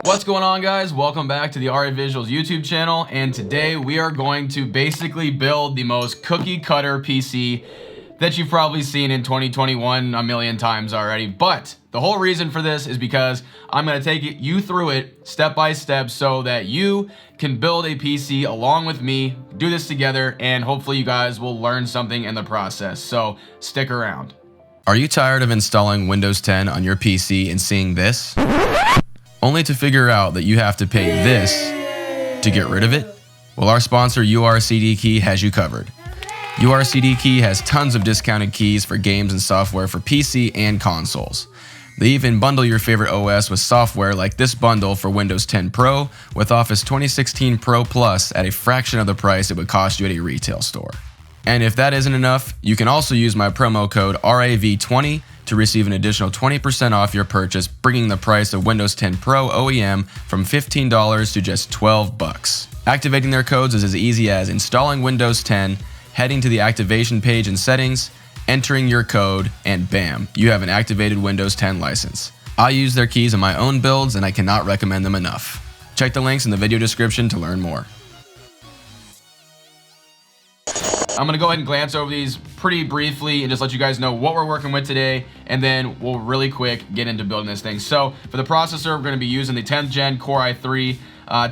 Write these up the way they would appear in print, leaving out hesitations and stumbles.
What's going on, guys? Welcome back to the RA Visuals YouTube channel, and today we are going to basically build the most cookie cutter PC that you've probably seen in 2021 a million times already. But the whole reason for this is because I'm going to take you through it step by step so that you can build a PC along with me, do this together, and hopefully you guys will learn something in the process. So stick around. Are you tired of installing Windows 10 on your PC and seeing this? Only to figure out that you have to pay this to get rid of it? Well, our sponsor URCD Key has you covered. URCD Key has tons of discounted keys for games and software for PC and consoles. They even bundle your favorite OS with software like this bundle for Windows 10 Pro with Office 2016 Pro Plus at a fraction of the price it would cost you at a retail store. And if that isn't enough, you can also use my promo code RAV20 to receive an additional 20% off your purchase, bringing the price of Windows 10 Pro OEM from $15 to just $12. Activating their codes is as easy as installing Windows 10, heading to the activation page in settings, entering your code, and bam, you have an activated Windows 10 license. I use their keys in my own builds and I cannot recommend them enough. Check the links in the video description to learn more. I'm gonna go ahead and glance over these pretty briefly and just let you guys know what we're working with today, and then we'll really quick get into building this thing. So for the processor, we're gonna be using the 10th gen Core i3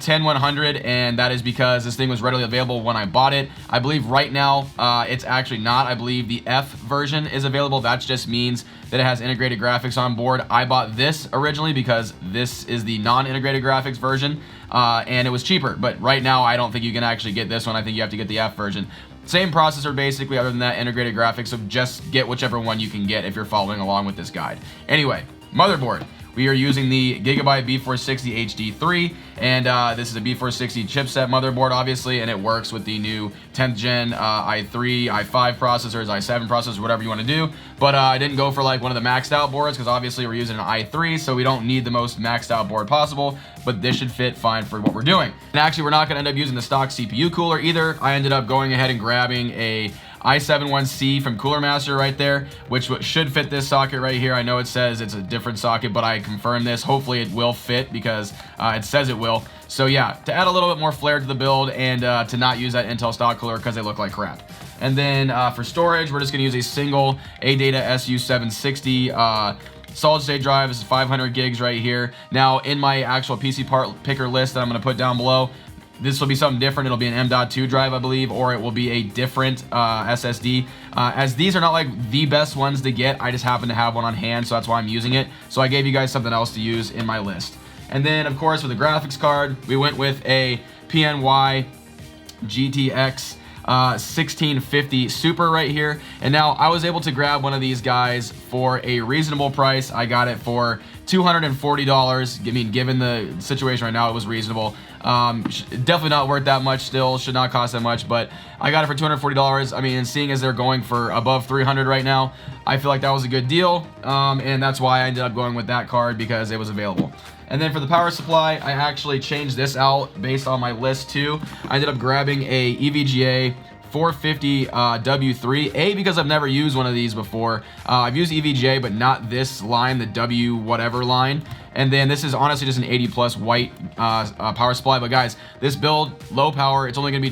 10100, and that is because this thing was readily available when I bought it. I believe right now it's actually not. I believe the F version is available. That just means that it has integrated graphics on board. I bought this originally because this is the non-integrated graphics version, and it was cheaper. But right now, I don't think you can actually get this one. I think you have to get the F version. Same processor basically, other than that, integrated graphics, so just get whichever one you can get if you're following along with this guide. Anyway, motherboard. We are using the Gigabyte B460 HD3, and this is a B460 chipset motherboard, obviously, and it works with the new 10th gen i3, i5 processors, i7 processors, whatever you want to do. But I didn't go for like one of the maxed out boards because obviously we're using an i3, so we don't need the most maxed out board possible, but this should fit fine for what we're doing. And actually, we're not going to end up using the stock CPU cooler either. I ended up going ahead and grabbing a i7-1C from Cooler Master right there, which should fit this socket right here. I know it says it's a different socket, but I confirmed this. Hopefully it will fit because it says it will. So yeah, to add a little bit more flair to the build and to not use that Intel stock cooler because they look like crap. And then for storage, we're just going to use a single ADATA SU760 solid state drive. This is 500 gigs right here. Now in my actual PC part picker list that I'm going to put down below, this will be something different. It'll be an M.2 drive, I believe, or it will be a different SSD. As these are not like the best ones to get, I just happen to have one on hand, so that's why I'm using it. So I gave you guys something else to use in my list. And then, of course, with the graphics card, we went with a PNY GTX 1650 Super right here. And now I was able to grab one of these guys for a reasonable price. I got it for $240. I mean, given the situation right now, it was reasonable. Definitely not worth that much still, should not cost that much, but I got it for $240. I mean, and seeing as they're going for above 300 right now, I feel like that was a good deal, and that's why I ended up going with that card because it was available. And then for the power supply, I actually changed this out based on my list too. I ended up grabbing a EVGA 450 W3, because I've never used one of these before. I've used EVGA, but not this line, the W whatever line. And then this is honestly just an 80 plus white power supply. But guys, this build, low power, it's only gonna be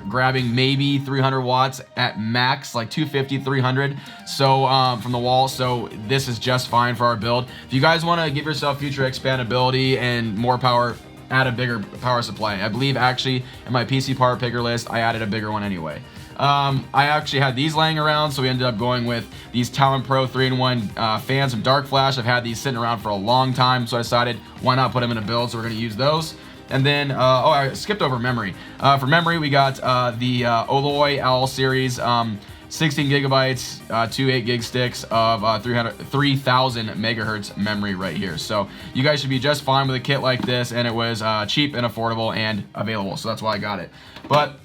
grabbing maybe 300 watts at max, like 250, 300. So from the wall, so this is just fine for our build. If you guys wanna give yourself future expandability and more power, add a bigger power supply. I believe actually in my PCpartpicker list, I added a bigger one anyway. I actually had these laying around, so we ended up going with these Talon Pro 3-in-1 fans from Dark Flash. I've had these sitting around for a long time, so I decided why not put them in a build, so we're gonna use those. And then, oh, I skipped over memory. For memory, we got the Oloy Owl series, 16 gigabytes, two 8 gig sticks of 3,000 megahertz memory right here. So you guys should be just fine with a kit like this, and it was cheap and affordable and available, so that's why I got it. But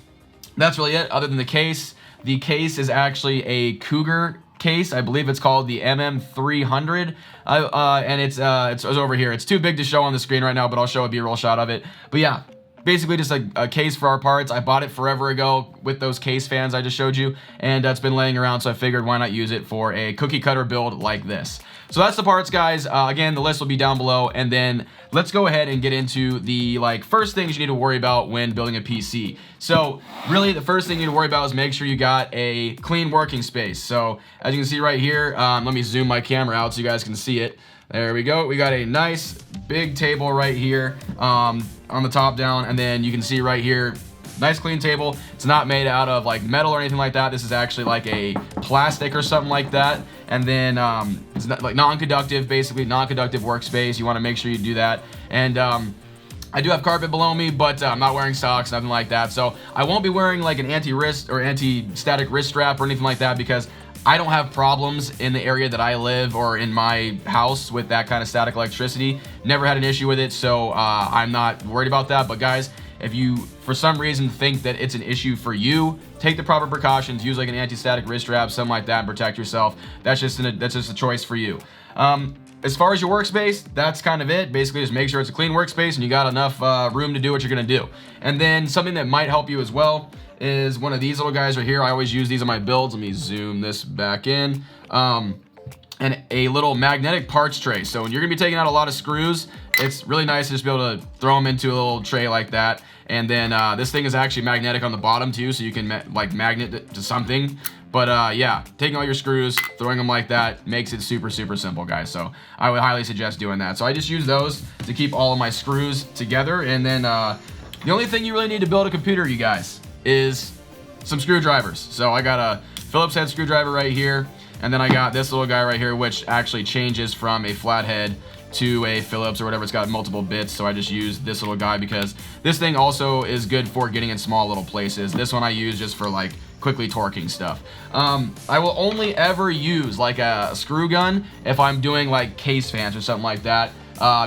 that's really it, other than the case. The case is actually a Cougar case. I believe it's called the MM300, and it's over here. It's too big to show on the screen right now, but I'll show a B-roll shot of it. But yeah, basically just a case for our parts. I bought it forever ago with those case fans I just showed you, and it's been laying around, so I figured why not use it for a cookie cutter build like this. So that's the parts, guys. Again, the list will be down below, and then let's go ahead and get into the first things you need to worry about when building a PC. So really, the first thing you need to worry about is make sure you got a clean working space. So as you can see right here, let me zoom my camera out so you guys can see it. There we go. We got a nice big table right here on the top down, and then you can see right here, nice clean table. It's not made out of metal or anything like that. This is actually like a plastic or something like that. And then it's not, non-conductive, basically non-conductive workspace. You want to make sure you do that. And I do have carpet below me, but I'm not wearing socks, nothing like that. So I won't be wearing an anti-wrist or anti-static wrist strap or anything like that, because I don't have problems in the area that I live or in my house with that kind of static electricity. Never had an issue with it, so I'm not worried about that. But guys, if you for some reason think that it's an issue for you, take the proper precautions. Use an anti-static wrist strap, something like that, and protect yourself. That's just a choice for you. As far as your workspace, that's kind of it. Basically, just make sure it's a clean workspace and you got enough room to do what you're gonna do. And then something that might help you as well is one of these little guys right here. I always use these on my builds. Let me zoom this back in. And a little magnetic parts tray. So when you're gonna be taking out a lot of screws, it's really nice to just be able to throw them into a little tray like that. And then this thing is actually magnetic on the bottom too, so you can magnet it to something. But yeah, taking all your screws, throwing them like that makes it super simple, guys. So I would highly suggest doing that. So I just use those to keep all of my screws together. And then the only thing you really need to build a computer, you guys, is some screwdrivers. So I got a Phillips head screwdriver right here, and then I got this little guy right here, which actually changes from a flathead to a Phillips or whatever. It's got multiple bits, so I just use this little guy because this thing also is good for getting in small little places. This one I use just for quickly torquing stuff. I will only ever use a screw gun if I'm doing case fans or something like that,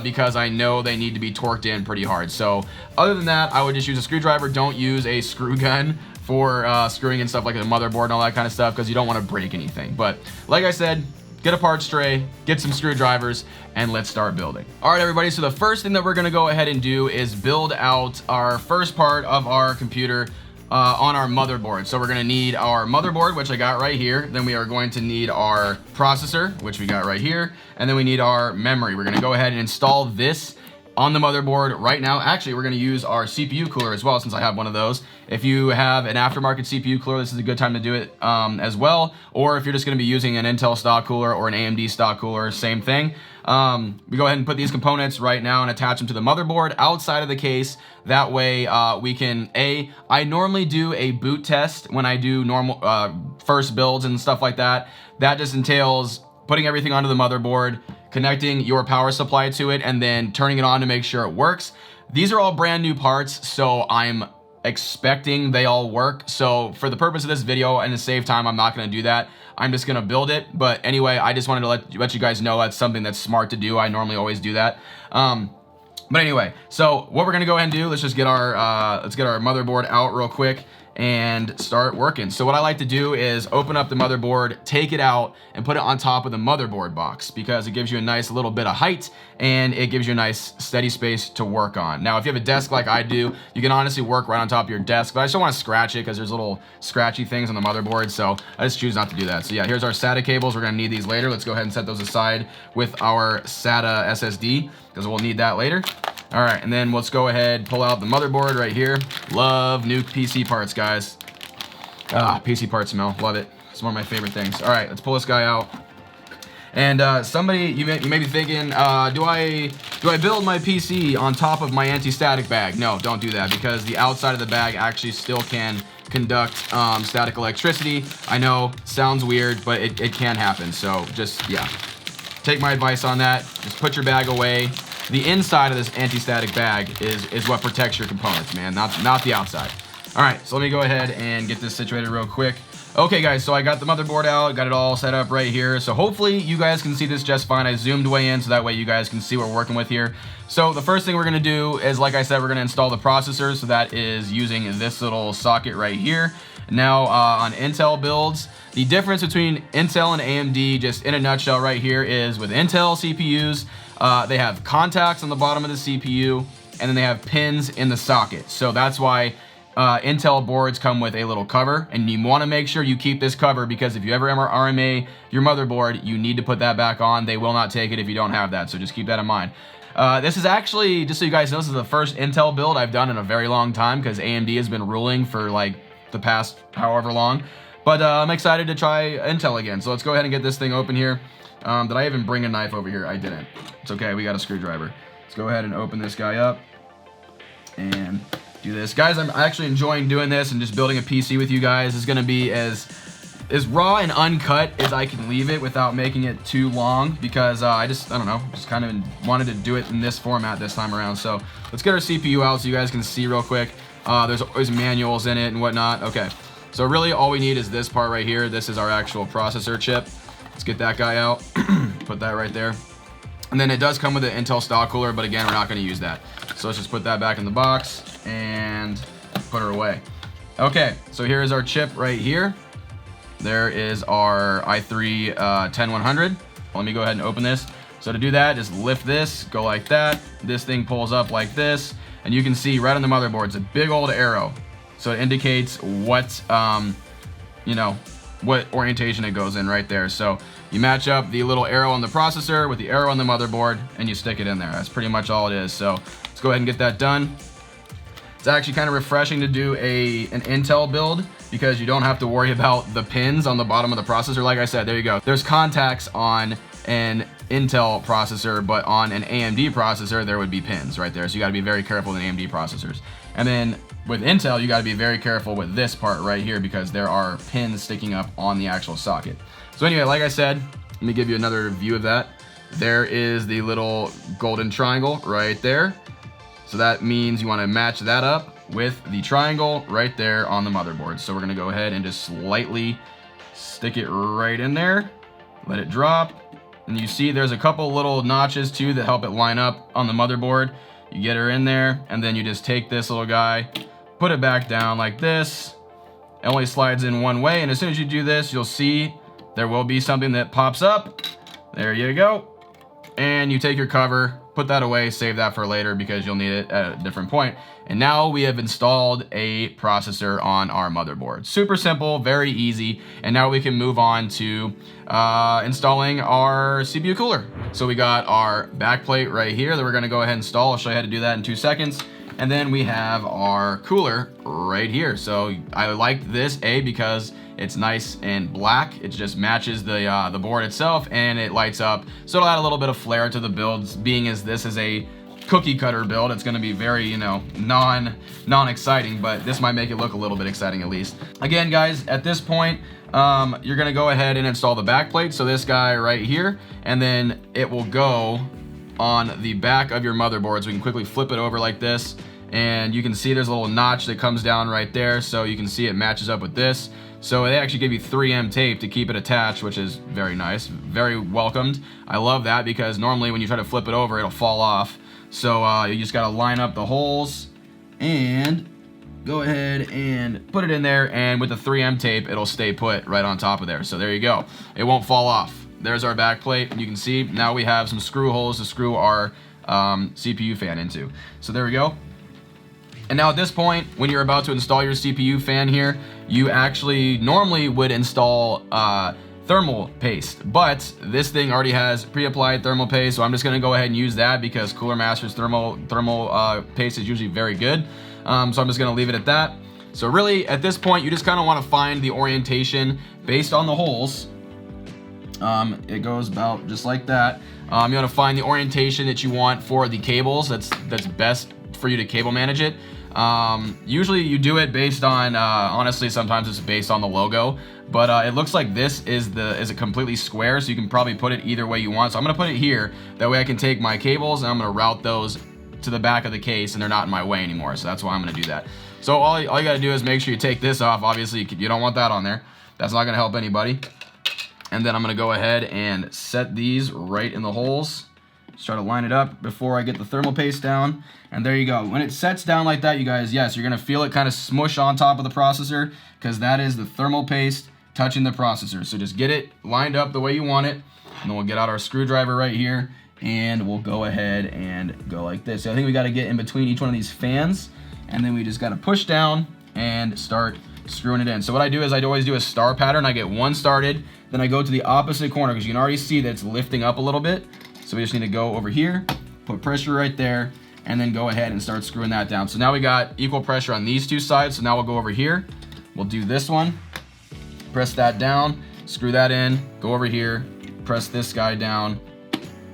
because I know they need to be torqued in pretty hard. So other than that, I would just use a screwdriver. Don't use a screw gun for screwing in stuff like the motherboard and all that kind of stuff, because you don't want to break anything. But like I said, get a parts tray, get some screwdrivers, and let's start building. All right, everybody, so the first thing that we're gonna go ahead and do is build out our first part of our computer on our motherboard. So we're gonna need our motherboard, which I got right here. Then we are going to need our processor, which we got right here. And then we need our memory. We're gonna go ahead and install this on the motherboard right now. Actually, we're gonna use our CPU cooler as well, since I have one of those. If you have an aftermarket CPU cooler, this is a good time to do it as well. Or if you're just gonna be using an Intel stock cooler or an AMD stock cooler, same thing. We go ahead and put these components right now and attach them to the motherboard outside of the case. That way we can, I normally do a boot test when I do normal first builds and stuff like that. That just entails putting everything onto the motherboard, connecting your power supply to it, and then turning it on to make sure it works. These are all brand new parts, so I'm expecting they all work. So for the purpose of this video and to save time, I'm not gonna do that. I'm just gonna build it. But anyway, I just wanted to let you guys know that's something that's smart to do. I normally always do that. But anyway, so what we're gonna go ahead and do, let's get our motherboard out real quick and start working. So what I like to do is open up the motherboard, take it out, and put it on top of the motherboard box, because it gives you a nice little bit of height and it gives you a nice steady space to work on. Now, if you have a desk like I do, you can honestly work right on top of your desk, but I just don't want to scratch it because there's little scratchy things on the motherboard, so I just choose not to do that. So yeah, here's our SATA cables. We're gonna need these later. Let's go ahead and set those aside with our SATA SSD, because we'll need that later. All right, and then let's go ahead, pull out the motherboard right here. Love new PC parts, guys. PC part smell, love it. It's one of my favorite things. All right, let's pull this guy out. And somebody, you may be thinking, do I build my PC on top of my anti-static bag? No, don't do that, because the outside of the bag actually still can conduct static electricity. I know, sounds weird, but it can happen. So just, yeah, take my advice on that. Just put your bag away. The inside of this anti-static bag is what protects your components, man, not the outside. All right, so let me go ahead and get this situated real quick. Okay, guys, so I got the motherboard out, got it all set up right here. So hopefully you guys can see this just fine. I zoomed way in so that way you guys can see what we're working with here. So the first thing we're gonna do is, like I said, we're gonna install the processor. So that is using this little socket right here. Now on Intel builds, the difference between Intel and AMD, just in a nutshell right here, is with Intel CPUs, they have contacts on the bottom of the CPU, and then they have pins in the socket. So that's why Intel boards come with a little cover, and you want to make sure you keep this cover, because if you ever RMA your motherboard, you need to put that back on. They will not take it if you don't have that, so just keep that in mind. This is actually, just so you guys know, this is the first Intel build I've done in a very long time, because AMD has been ruling for like the past however long. But I'm excited to try Intel again. So let's go ahead and get this thing open here. Did I even bring a knife over here? I didn't. It's okay, we got a screwdriver. Let's go ahead and open this guy up and do this. Guys, I'm actually enjoying doing this and just building a PC with you guys. It's gonna be as raw and uncut as I can leave it without making it too long, because I don't know, just kind of wanted to do it in this format this time around. So let's get our CPU out so you guys can see real quick. There's always manuals in it and whatnot. Okay, so really all we need is this part right here. This is our actual processor chip. Let's get that guy out, put that right there. And then it does come with an Intel stock cooler, but again, we're not gonna use that. So let's just put that back in the box and put her away. Okay, so here is our chip right here. There is our i3 10100. Let me go ahead and open this. So to do that, just lift this, go like that. This thing pulls up like this, and you can see right on the motherboard, it's a big old arrow. So it indicates what, you know, what orientation it goes in right there. So you match up the little arrow on the processor with the arrow on the motherboard, and you stick it in there. That's pretty much all it is. So let's go ahead and get that done. It's actually kind of refreshing to do an Intel build, because you don't have to worry about the pins on the bottom of the processor. Like I said, there you go. There's contacts on an Intel processor, but on an AMD processor, there would be pins right there. So you gotta be very careful with AMD processors. And then with Intel, you gotta be very careful with this part right here, because there are pins sticking up on the actual socket. So anyway, like I said, let me give you another view of that. There is the little golden triangle right there. So that means you wanna match that up with the triangle right there on the motherboard. So we're gonna go ahead and just slightly stick it right in there, let it drop. And you see there's a couple little notches too that help it line up on the motherboard. You get her in there, and then you just take this little guy, put it back down like this. It only slides in one way, and as soon as you do this, you'll see there will be something that pops up. There you go. And you take your cover, put that away, save that for later because you'll need it at a different point. And now we have installed a processor on our motherboard. Super simple, very easy. And now we can move on to installing our CPU cooler. So we got our backplate right here that we're gonna go ahead and install. I'll show you how to do that in 2 seconds. And then we have our cooler right here. So I like this, because it's nice and black. It just matches the board itself, and it lights up. So it'll add a little bit of flair to the builds, being as this is a cookie cutter build. It's gonna be very, you know, non-exciting, but this might make it look a little bit exciting at least. Again, guys, at this point, you're gonna go ahead and install the backplate. So this guy right here, and then it will go on the back of your motherboard. So we can quickly flip it over like this, and you can see there's a little notch that comes down right there. So you can see it matches up with this. So they actually give you 3M tape to keep it attached, which is very nice, very welcomed. I love that, because normally when you try to flip it over, it'll fall off. So you just gotta line up the holes and go ahead and put it in there, and with the 3M tape, it'll stay put right on top of there. So there you go. It won't fall off. There's our back plate. You can see now we have some screw holes to screw our CPU fan into. So there we go. And now at this point, when you're about to install your CPU fan here, you actually normally would install thermal paste, but this thing already has pre-applied thermal paste, so I'm just gonna go ahead and use that because Cooler Master's thermal paste is usually very good. So I'm just gonna leave it at that. So really, at this point, you just kind of want to find the orientation based on the holes. It goes about just like that. You want to find the orientation that you want for the cables. That's best for you to cable manage it. Usually you do it based on, honestly, sometimes it's based on the logo, but it looks like this is a completely square, so you can probably put it either way you want. So I'm gonna put it here, that way I can take my cables and I'm gonna route those to the back of the case and they're not in my way anymore. So that's why I'm gonna do that. So all you gotta do is make sure you take this off. Obviously you don't want that on there. That's not gonna help anybody. And then I'm gonna go ahead and set these right in the holes. Just try to line it up before I get the thermal paste down. And there you go. When it sets down like that, you guys, yes, you're gonna feel it kind of smush on top of the processor because that is the thermal paste touching the processor. So just get it lined up the way you want it. And then we'll get out our screwdriver right here and we'll go ahead and go like this. So I think we got to get in between each one of these fans, and then we just got to push down and start screwing it in. So what I do is I always do a star pattern. I get one started, then I go to the opposite corner because you can already see that it's lifting up a little bit. So we just need to go over here, put pressure right there, and then go ahead and start screwing that down. So now we got equal pressure on these two sides. So now we'll go over here. We'll do this one, press that down, screw that in, go over here, press this guy down,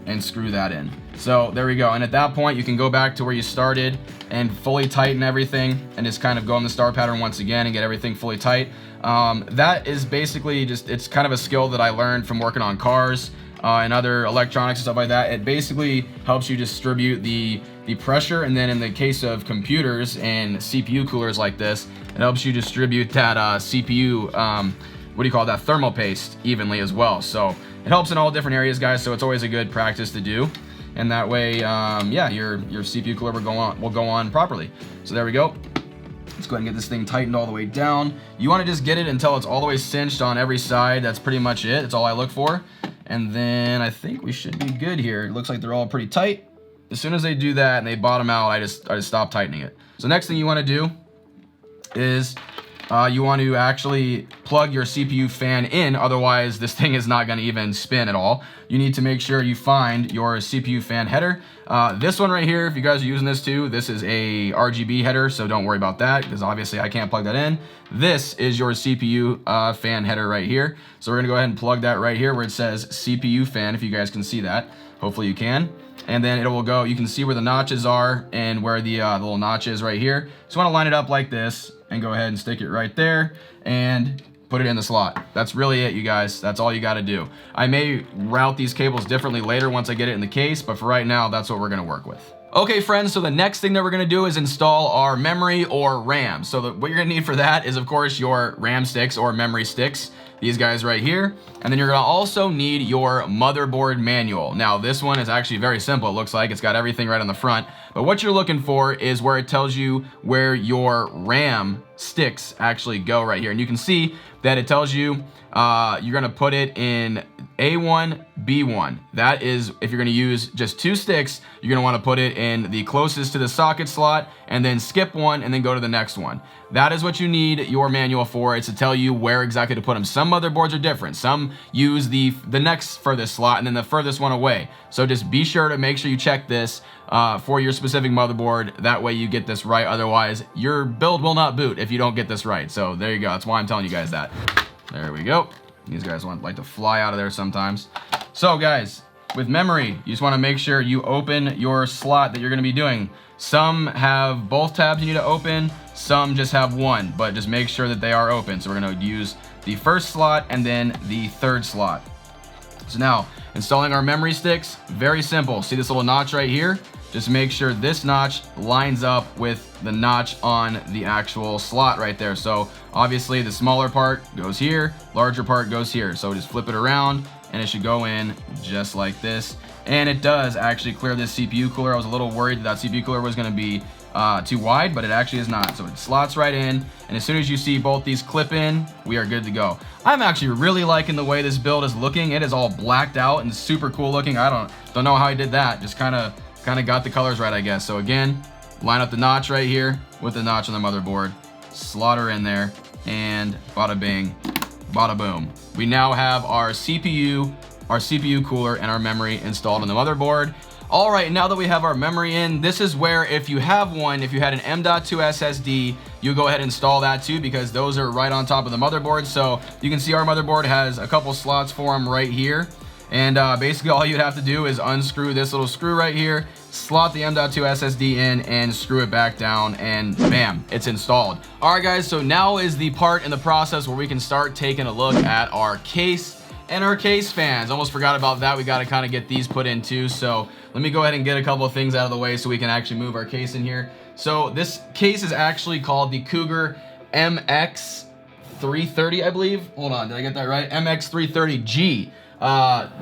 and screw that in. So there we go. And at that point, you can go back to where you started and fully tighten everything and just kind of go in the star pattern once again and get everything fully tight. That is basically just, it's kind of a skill that I learned from working on cars and other electronics and stuff like that. It basically helps you distribute the pressure, and then in the case of computers and CPU coolers like this, it helps you distribute that CPU, what do you call that, thermal paste evenly as well. So it helps in all different areas, guys, so it's always a good practice to do. And that way, yeah, your CPU cooler will go on properly. So there we go. Let's go ahead and get this thing tightened all the way down. You want to just get it until it's all the way cinched on every side. That's pretty much it. That's all I look for. And then I think we should be good here. It looks like they're all pretty tight. As soon as they do that and they bottom out, I just stop tightening it. So next thing you want to do is you want to actually plug your CPU fan in, otherwise this thing is not going to even spin at all. You need to make sure you find your CPU fan header. This one right here, if you guys are using this too, this is a RGB header, so don't worry about that because obviously I can't plug that in. This is your CPU fan header right here. So we're going to go ahead and plug that right here where it says CPU fan, if you guys can see that. Hopefully you can. And then it will go, you can see where the notches are and where the little notch is right here. So you want to line it up like this and go ahead and stick it right there and put it in the slot. That's really it, you guys. That's all you got to do. I may route these cables differently later once I get it in the case, but for right now, that's what we're going to work with. Okay, friends, so the next thing that we're going to do is install our memory or RAM. So what you're going to need for that is, of course, your RAM sticks or memory sticks. These guys right here. And then you're going to also need your motherboard manual. Now, this one is actually very simple. It looks like it's got everything right on the front. But what you're looking for is where it tells you where your RAM sticks actually go right here. And you can see that it tells you you're going to put it in A1, B1. That is, if you're going to use just two sticks, you're going to want to put it in the closest to the socket slot and then skip one and then go to the next one. That is what you need your manual for. It's to tell you where exactly to put them. Some motherboards are different. Some use the next furthest slot and then the furthest one away. So just be sure to make sure you check this for your specific motherboard. That way you get this right. Otherwise, your build will not boot if you don't get this right. So there you go. That's why I'm telling you guys that. There we go. These guys like to fly out of there sometimes. So guys, with memory, you just want to make sure you open your slot that you're going to be doing. Some have both tabs you need to open, some just have one, but just make sure that they are open. So we're going to use the first slot and then the third slot. So now, installing our memory sticks, very simple. See this little notch right here? Just make sure this notch lines up with the notch on the actual slot right there. So obviously the smaller part goes here, larger part goes here. So just flip it around and it should go in just like this. And it does actually clear this CPU cooler. I was a little worried that CPU cooler was going to be too wide, but it actually is not. So it slots right in, and as soon as you see both these clip in, we are good to go. I'm actually really liking the way this build is looking. It is all blacked out and super cool looking. I don't know how I did that. Just kind of got the colors right, I guess. So again, line up the notch right here with the notch on the motherboard, slot her in there, and bada bing, bada boom. We now have our CPU cooler and our memory installed on the motherboard. All right, now that we have our memory in, this is where if you have one, if you had an M.2 SSD, you go ahead and install that too, because those are right on top of the motherboard. So you can see our motherboard has a couple slots for them right here. And basically all you'd have to do is unscrew this little screw right here, slot the M.2 SSD in, and screw it back down, and bam, it's installed. All right, guys, so now is the part in the process where we can start taking a look at our case and our case fans. Almost forgot about that. We got to kind of get these put in too. So let me go ahead and get a couple of things out of the way so we can actually move our case in here. So this case is actually called the Cougar MX330, I believe. Hold on, did I get that right? MX330G.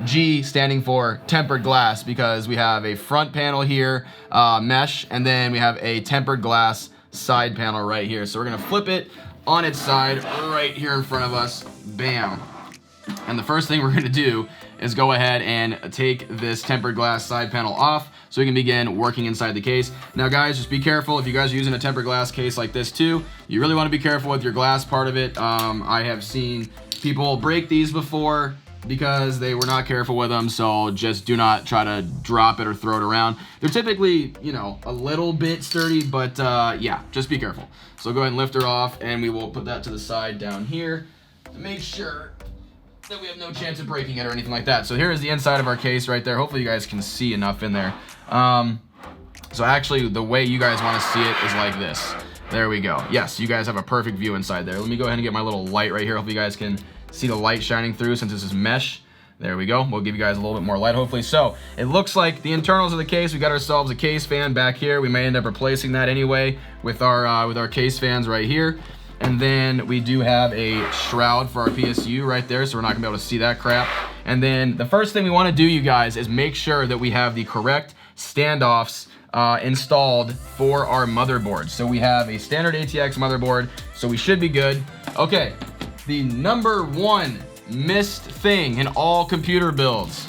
G standing for tempered glass, because we have a front panel here, mesh, and then we have a tempered glass side panel right here. So we're gonna flip it on its side right here in front of us. Bam. And the first thing we're gonna do is go ahead and take this tempered glass side panel off so we can begin working inside the case. Now guys, just be careful. If you guys are using a tempered glass case like this too, you really want to be careful with your glass part of it. I have seen people break these before because they were not careful with them, so just do not try to drop it or throw it around. They're typically, you know, a little bit sturdy, but yeah, just be careful. So go ahead and lift her off, and we will put that to the side down here to make sure that we have no chance of breaking it or anything like that. So here is the inside of our case right there. Hopefully you guys can see enough in there. So actually the way you guys want to see it is like this. There we go. Yes, you guys have a perfect view inside there. Let me go ahead and get my little light right here. Hopefully you guys can see the light shining through since this is mesh. There we go. We'll give you guys a little bit more light, hopefully. So it looks like the internals of the case, we got ourselves a case fan back here. We may end up replacing that anyway with our case fans right here. And then we do have a shroud for our PSU right there, so we're not gonna be able to see that crap. And then the first thing we wanna do, you guys, is make sure that we have the correct standoffs installed for our motherboard. So we have a standard ATX motherboard, so we should be good. Okay. The number one missed thing in all computer builds,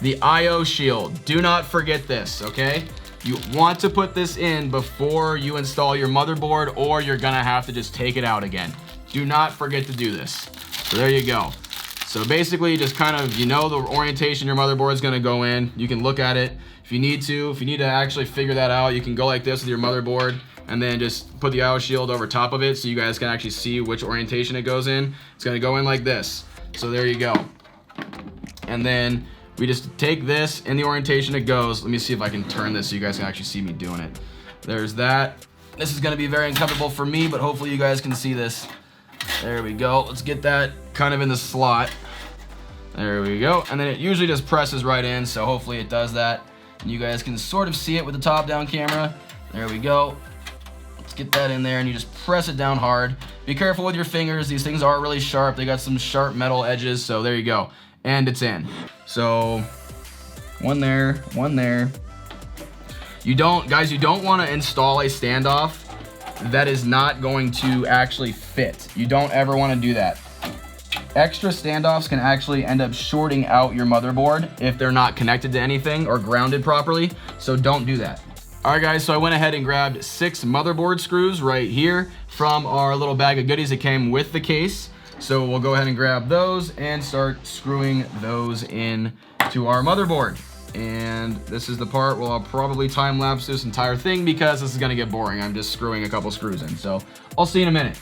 the IO shield. Do not forget this, okay? You want to put this in before you install your motherboard, or you're gonna have to just take it out again. Do not forget to do this. So there you go. So basically, just kind of, you know, the orientation your motherboard is gonna go in. You can look at it if you need to. If you need to actually figure that out, you can go like this with your motherboard and then just put the IO shield over top of it so you guys can actually see which orientation it goes in. It's gonna go in like this. So there you go. And then we just take this in the orientation it goes. Let me see if I can turn this so you guys can actually see me doing it. There's that. This is gonna be very uncomfortable for me, but hopefully you guys can see this. There we go. Let's get that kind of in the slot. There we go. And then it usually just presses right in, so hopefully it does that. And you guys can sort of see it with the top-down camera. There we go. Let's get that in there, and you just press it down hard. Be careful with your fingers. These things are really sharp. They got some sharp metal edges, so there you go. And it's in. So one there, one there. You don't want to install a standoff that is not going to actually fit. You don't ever want to do that. Extra standoffs can actually end up shorting out your motherboard if they're not connected to anything or grounded properly, so don't do that. All right guys, so I went ahead and grabbed 6 motherboard screws right here from our little bag of goodies that came with the case. So we'll go ahead and grab those and start screwing those in to our motherboard. And this is the part where I'll probably time lapse this entire thing because this is gonna get boring. I'm just screwing a couple screws in. So I'll see you in a minute.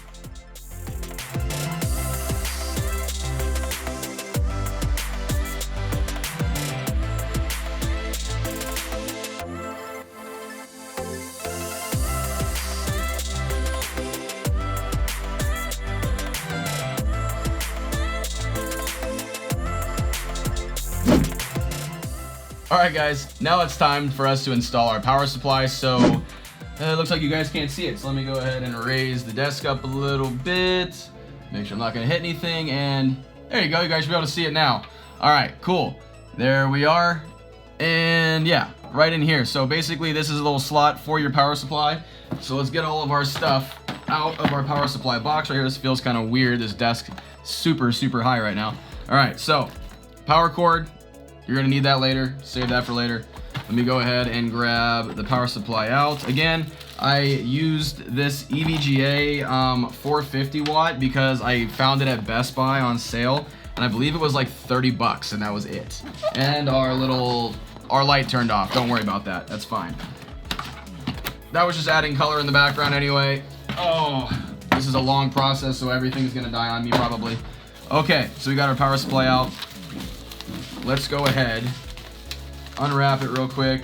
Alright guys, now it's time for us to install our power supply. So it looks like you guys can't see it, so let me go ahead and raise the desk up a little bit, make sure I'm not going to hit anything, and there you go, you guys should be able to see it now. Alright, cool, there we are, and yeah, right in here. So basically this is a little slot for your power supply. So let's get all of our stuff out of our power supply box right here. This feels kind of weird, this desk super high right now. Alright, so power cord. You're gonna need that later, save that for later. Let me go ahead and grab the power supply out. Again, I used this EVGA 450 watt because I found it at Best Buy on sale, and I believe it was like 30 bucks, and that was it. And our light turned off. Don't worry about that, that's fine. That was just adding color in the background anyway. Oh, this is a long process, so everything's gonna die on me probably. Okay, so we got our power supply out. Let's go ahead, unwrap it real quick.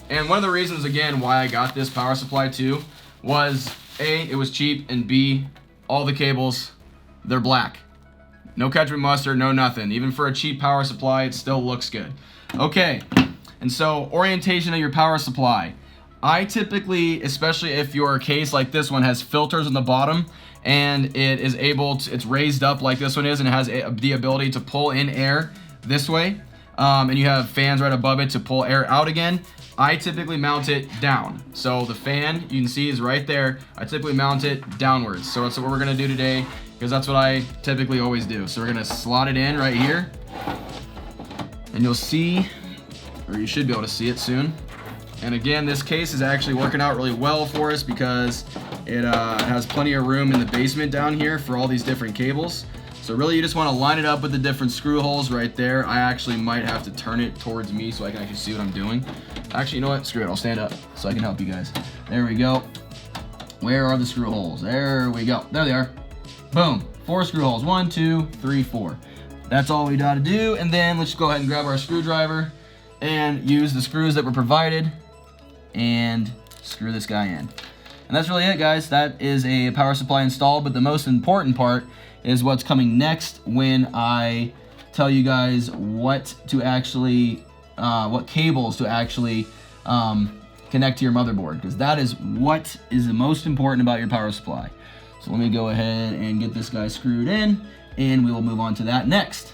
And one of the reasons, again, why I got this power supply too was A, it was cheap, and B, all the cables, they're black. No ketchup mustard, no nothing. Even for a cheap power supply, it still looks good. Okay, and so orientation of your power supply. I typically, especially if your case like this one has filters on the bottom and it is able to, it's raised up like this one is, and it has the ability to pull in air this way, and you have fans right above it to pull air out again. I typically mount it down. So the fan, you can see, is right there. I typically mount it downwards. So that's what we're gonna do today, because that's what I typically always do. So we're gonna slot it in right here. and you'll see, or you should be able to see it soon. And again, this case is actually working out really well for us because it has plenty of room in the basement down here for all these different cables. So really you just want to line it up with the different screw holes right there. I actually might have to turn it towards me so I can actually see what I'm doing. Actually, you know what? Screw it. I'll stand up so I can help you guys. There we go. Where are the screw holes? There we go. There they are. Boom. 4 screw holes. 1, 2, 3, 4. That's all we got to do. And then let's go ahead and grab our screwdriver and use the screws that were provided and screw this guy in. And that's really it, guys. That is a power supply installed, but the most important part is what's coming next when I tell you guys what to actually, what cables to actually connect to your motherboard, because that is what is the most important about your power supply. So let me go ahead and get this guy screwed in, and we will move on to that next.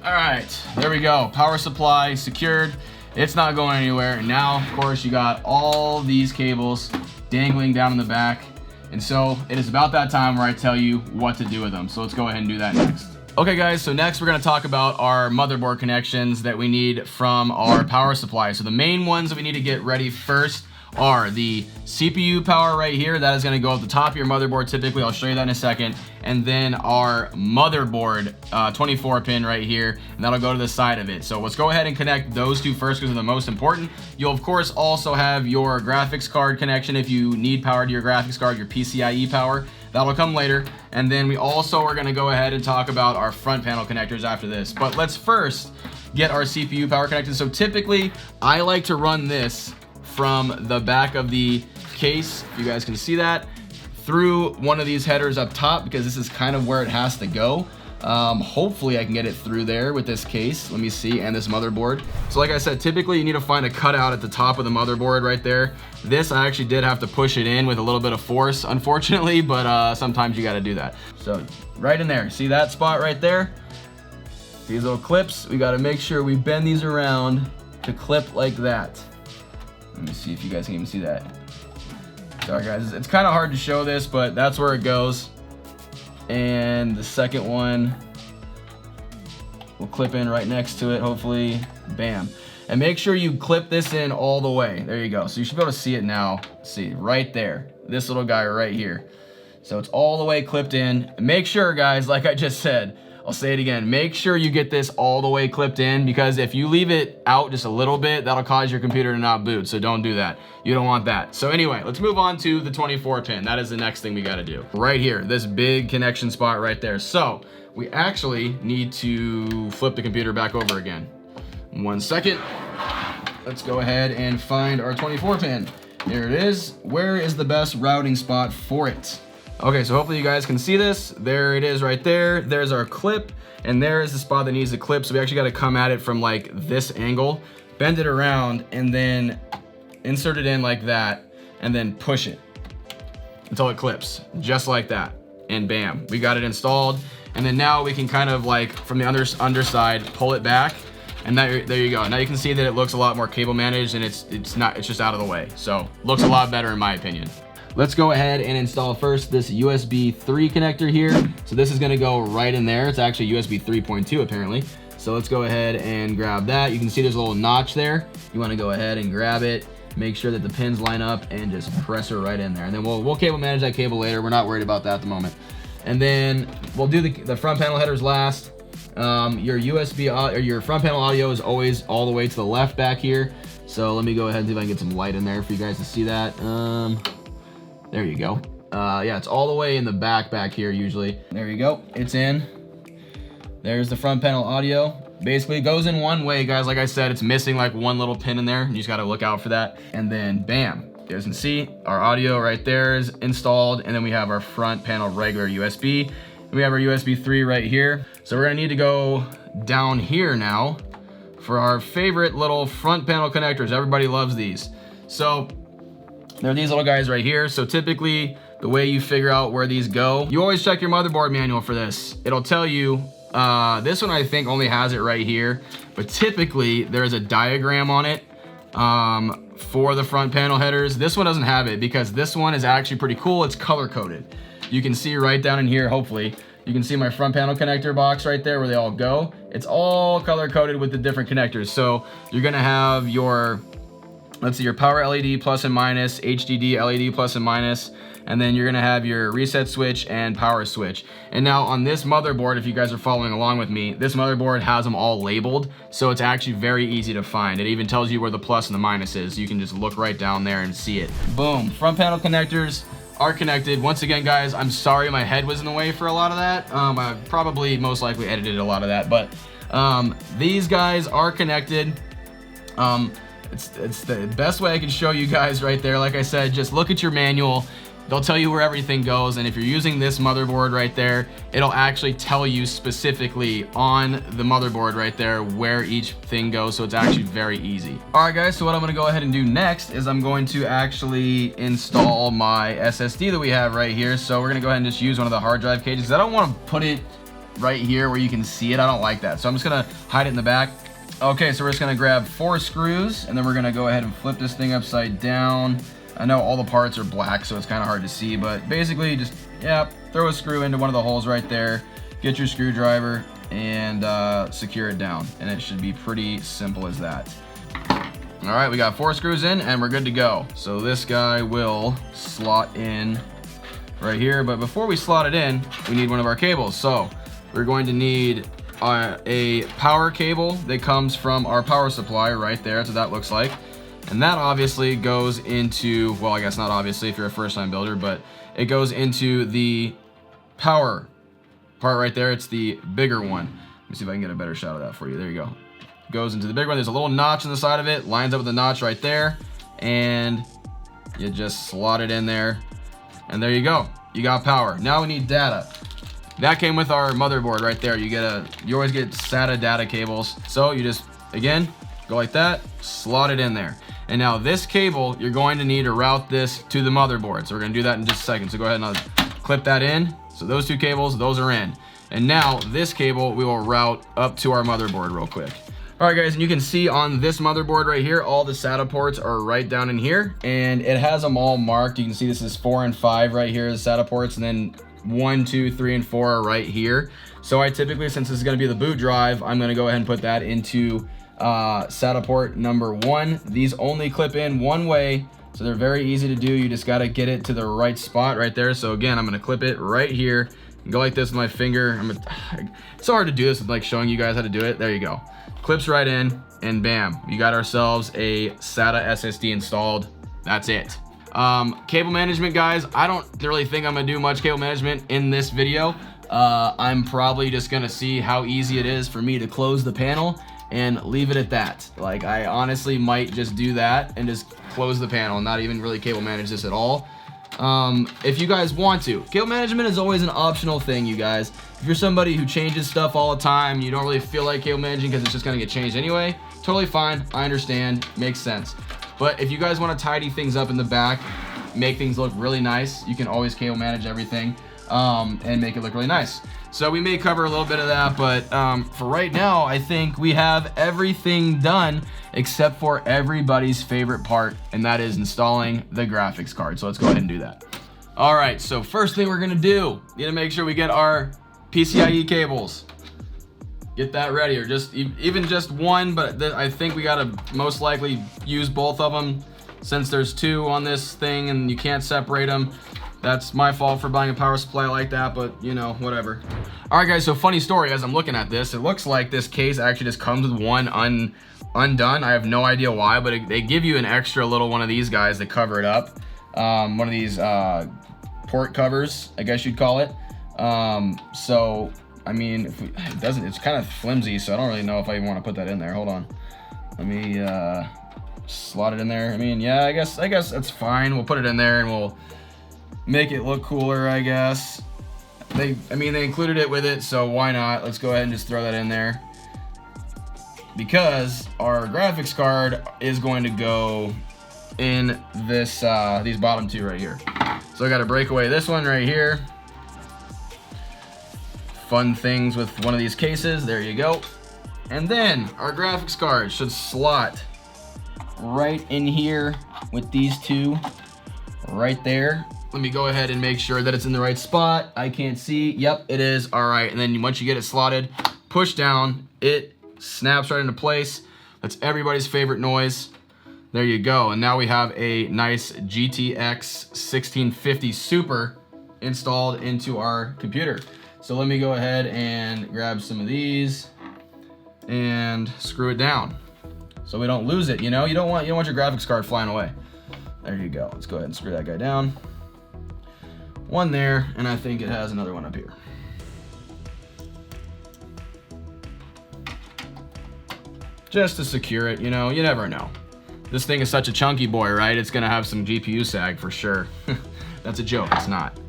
All right, there we go. Power supply secured. It's not going anywhere. And now, of course, you got all these cables dangling down in the back. And so it is about that time where I tell you what to do with them. So let's go ahead and do that next. Okay, guys, so next we're gonna talk about our motherboard connections that we need from our power supply. So the main ones that we need to get ready first are the CPU power right here. That is going to go at the top of your motherboard typically. I'll show you that in a second. And then our motherboard 24 pin right here, and that'll go to the side of it. So let's go ahead and connect those two first because they're the most important. You'll of course also have your graphics card connection if you need power to your graphics card, your PCIe power. That'll come later. And then we also are going to go ahead and talk about our front panel connectors after this. But let's first get our CPU power connected. So typically I like to run this from the back of the case, if you guys can see that, through one of these headers up top, because this is kind of where it has to go. Hopefully I can get it through there with this case. Let me see, and this motherboard. So like I said, typically you need to find a cutout at the top of the motherboard right there. This, I actually did have to push it in with a little bit of force, unfortunately, but sometimes you got to do that. So right in there, see that spot right there? These little clips, we got to make sure we bend these around to clip like that. Let me see if you guys can even see that. Sorry guys, it's kind of hard to show this, but that's where it goes. And the second one will clip in right next to it, hopefully. Bam. And make sure you clip this in all the way. There you go. So you should be able to see it now. See, right there. This little guy right here. So it's all the way clipped in. Make sure, guys, like I just said, I'll say it again, make sure you get this all the way clipped in, because if you leave it out just a little bit, that'll cause your computer to not boot, so don't do that. You don't want that. So anyway, let's move on to the 24 pin. That is the next thing we gotta do. Right here, this big connection spot right there. So we actually need to flip the computer back over again. 1 second. Let's go ahead and find our 24 pin. Here it is. Where is the best routing spot for it? Okay, so hopefully you guys can see this. There it is right there. There's our clip, and there is the spot that needs to clip. So we actually got to come at it from like this angle, bend it around, and then insert it in like that, and then push it until it clips, just like that. And bam, we got it installed. And then now we can kind of like from the underside pull it back, and there you go. Now you can see that it looks a lot more cable managed, and it's just out of the way. So looks a lot better in my opinion. Let's go ahead and install first this USB 3 connector here. So this is gonna go right in there. It's actually USB 3.2 apparently. So let's go ahead and grab that. You can see there's a little notch there. You wanna go ahead and grab it, make sure that the pins line up, and just press it right in there. And then we'll cable manage that cable later. We're not worried about that at the moment. And then we'll do the front panel headers last. Your USB or your front panel audio is always all the way to the left back here. So let me go ahead and see if I can get some light in there for you guys to see that. There you go. Yeah, it's all the way in the back here usually. There you go. It's in. There's the front panel audio. Basically, it goes in one way, guys. Like I said, it's missing like one little pin in there. You just got to look out for that. And then, bam. You guys can see our audio right there is installed. And then we have our front panel regular USB. And we have our USB 3 right here. So we're going to need to go down here now for our favorite little front panel connectors. Everybody loves these. So there are these little guys right here. So typically the way you figure out where these go, you always check your motherboard manual for this. It'll tell you, this one I think only has it right here, but typically there's a diagram on it for the front panel headers. This one doesn't have it because this one is actually pretty cool. It's color coded. You can see right down in here, hopefully, you can see my front panel connector box right there where they all go. It's all color coded with the different connectors. So you're gonna have your, let's see, your power LED plus and minus, HDD LED plus and minus, and then you're gonna have your reset switch and power switch. And now on this motherboard, if you guys are following along with me, this motherboard has them all labeled, so it's actually very easy to find. It even tells you where the plus and the minus is. You can just look right down there and see it. Boom, front panel connectors are connected. Once again, guys, I'm sorry my head was in the way for a lot of that. I probably most likely edited a lot of that, but these guys are connected. It's the best way I can show you guys right there. Like I said, just look at your manual. They'll tell you where everything goes, and if you're using this motherboard right there, it'll actually tell you specifically on the motherboard right there where each thing goes, so it's actually very easy. All right, guys, so what I'm gonna go ahead and do next is I'm going to actually install my SSD that we have right here. So we're gonna go ahead and just use one of the hard drive cages, because I don't wanna put it right here where you can see it. I don't like that, so I'm just gonna hide it in the back. Okay, so we're just gonna grab 4 screws, and then we're gonna go ahead and flip this thing upside down. I know all the parts are black, so it's kind of hard to see, but basically just, yeah, throw a screw into one of the holes right there, get your screwdriver, and secure it down. And it should be pretty simple as that. All right, we got 4 screws in, and we're good to go. So this guy will slot in right here, but before we slot it in, we need one of our cables. So we're going to need a power cable that comes from our power supply right there. That's what that looks like. And that obviously goes into, well, I guess not obviously if you're a first-time builder, but it goes into the power part right there. It's the bigger one. Let me see if I can get a better shot of that for you. There you go. Goes into the big one. There's a little notch on the side of it. Lines up with the notch right there. And you just slot it in there. And there you go. You got power. Now we need data. That came with our motherboard right there. You always get SATA data cables. So you just, again, go like that, slot it in there. And now this cable, you're going to need to route this to the motherboard. So we're gonna do that in just a second. So go ahead and clip that in. So those 2 cables, those are in. And now this cable, we will route up to our motherboard real quick. All right, guys, and you can see on this motherboard right here, all the SATA ports are right down in here, and it has them all marked. You can see this is 4 and 5 right here as SATA ports, and then 1, 2, 3, and 4 are right here. So I typically, since this is gonna be the boot drive, I'm gonna go ahead and put that into SATA port number 1. These only clip in one way, so they're very easy to do. You just got to get it to the right spot right there. So again, I'm going to clip it right here and go like this with my finger. It's so hard to do this with like showing you guys how to do it. There you go. Clips right in, and bam, you got ourselves a SATA SSD installed. That's it. Cable management, guys, I don't really think I'm gonna do much cable management in this video. I'm probably just gonna see how easy it is for me to close the panel and leave it at that. Like, I honestly might just do that and just close the panel and not even really cable manage this at all. If you guys want to. Cable management is always an optional thing, you guys. If you're somebody who changes stuff all the time, you don't really feel like cable managing because it's just gonna get changed anyway, totally fine. I understand, makes sense. But if you guys want to tidy things up in the back, make things look really nice, you can always cable manage everything and make it look really nice. So we may cover a little bit of that, but for right now, I think we have everything done except for everybody's favorite part, and that is installing the graphics card. So let's go ahead and do that. All right, so first thing we're gonna do, need to make sure we get our PCIe cables. Get that ready, or just even just one, but I think we gotta most likely use both of them since there's 2 on this thing and you can't separate them. That's my fault for buying a power supply like that, but you know, whatever. All right, guys, so funny story, as I'm looking at this, it looks like this case actually just comes with one undone. I have no idea why, but they give you an extra little one of these guys to cover it up. One of these port covers, I guess you'd call it. So, I mean, it's kind of flimsy, so I don't really know if I even want to put that in there. Hold on. Let me slot it in there. I mean, yeah, I guess that's fine. We'll put it in there and we'll make it look cooler, I guess. They included it with it, so why not? Let's go ahead and just throw that in there. because our graphics card is going to go in this these bottom two right here. So I got to break away this one right here. Fun things with one of these cases. There you go. And then our graphics card should slot right in here with these two right there. Let me go ahead and make sure that it's in the right spot. I can't see. Yep, it is. All right. And then once you get it slotted, push down, it snaps right into place. That's everybody's favorite noise. There you go. And now we have a nice GTX 1650 Super installed into our computer. So let me go ahead and grab some of these and screw it down so we don't lose it. You know, you don't want your graphics card flying away. There you go. Let's go ahead and screw that guy down. One there, and I think it has another one up here. Just to secure it, you know, you never know. This thing is such a chunky boy, right? It's gonna have some GPU sag for sure. That's a joke, it's not.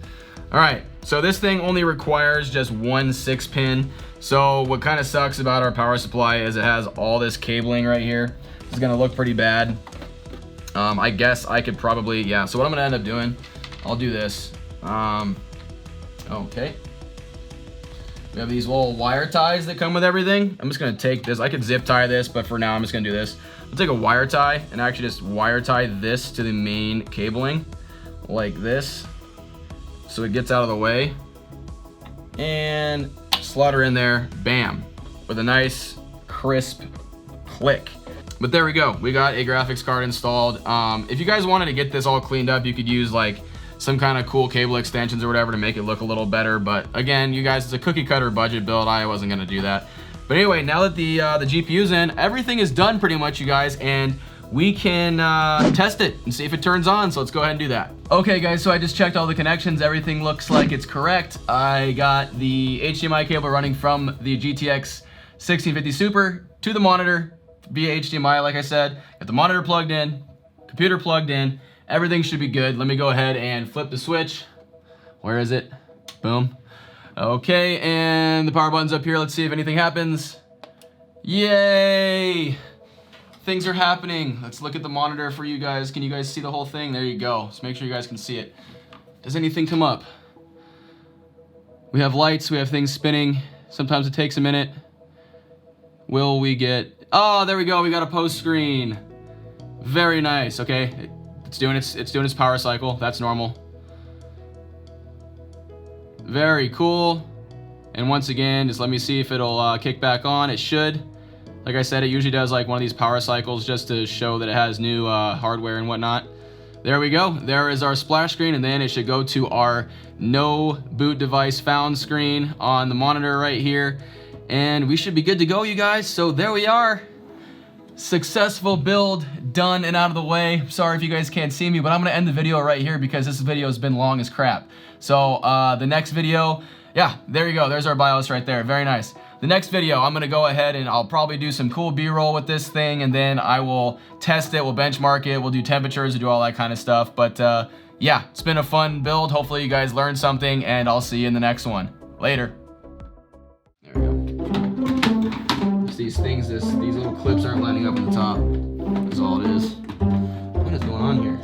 All right, so this thing only requires just one 6-pin. So what kind of sucks about our power supply is it has all this cabling right here. It's gonna look pretty bad. I guess I could probably, yeah, so what I'm gonna end up doing, I'll do this. Okay. We have these little wire ties that come with everything. I'm just gonna take this. I could zip tie this, but for now I'm just gonna do this. I'll take a wire tie and actually just wire tie this to the main cabling like this, so it gets out of the way, and slot her in there, bam, with a nice crisp click. But there we go, we got a graphics card installed. If you guys wanted to get this all cleaned up, you could use like some kind of cool cable extensions or whatever to make it look a little better. But again, you guys, it's a cookie cutter budget build. I wasn't gonna do that. But anyway, now that the GPU's in, everything is done pretty much, you guys, and we can test it and see if it turns on. So let's go ahead and do that. Okay guys, so I just checked all the connections. Everything looks like it's correct. I got the HDMI cable running from the GTX 1650 Super to the monitor via HDMI, like I said. Got the monitor plugged in, computer plugged in. Everything should be good. Let me go ahead and flip the switch. Where is it? Boom. Okay, and the power button's up here. Let's see if anything happens. Yay! Things are happening. Let's look at the monitor for you guys. Can you guys see the whole thing? There you go. Let's make sure you guys can see it. Does anything come up? We have lights, we have things spinning. Sometimes it takes a minute. Will we get... Oh, there we go. We got a post screen. Very nice. Okay. It's doing its power cycle. That's normal. Very cool. And once again, just let me see if it'll kick back on. It should. Like I said, it usually does like one of these power cycles just to show that it has new hardware and whatnot. There we go. There is our splash screen, and then it should go to our no boot device found screen on the monitor right here. And we should be good to go, you guys. So there we are. Successful build done and out of the way. Sorry if you guys can't see me, but I'm gonna end the video right here because this video has been long as crap. So the next video, yeah, there you go. There's our BIOS right there. Very nice. The next video, I'm gonna go ahead and I'll probably do some cool B-roll with this thing, and then I will test it, we'll benchmark it, we'll do temperatures, we'll do all that kind of stuff. But yeah, it's been a fun build. Hopefully you guys learned something, and I'll see you in the next one. Later. There we go. These things, these little clips aren't lining up on the top. That's all it is. What is going on here?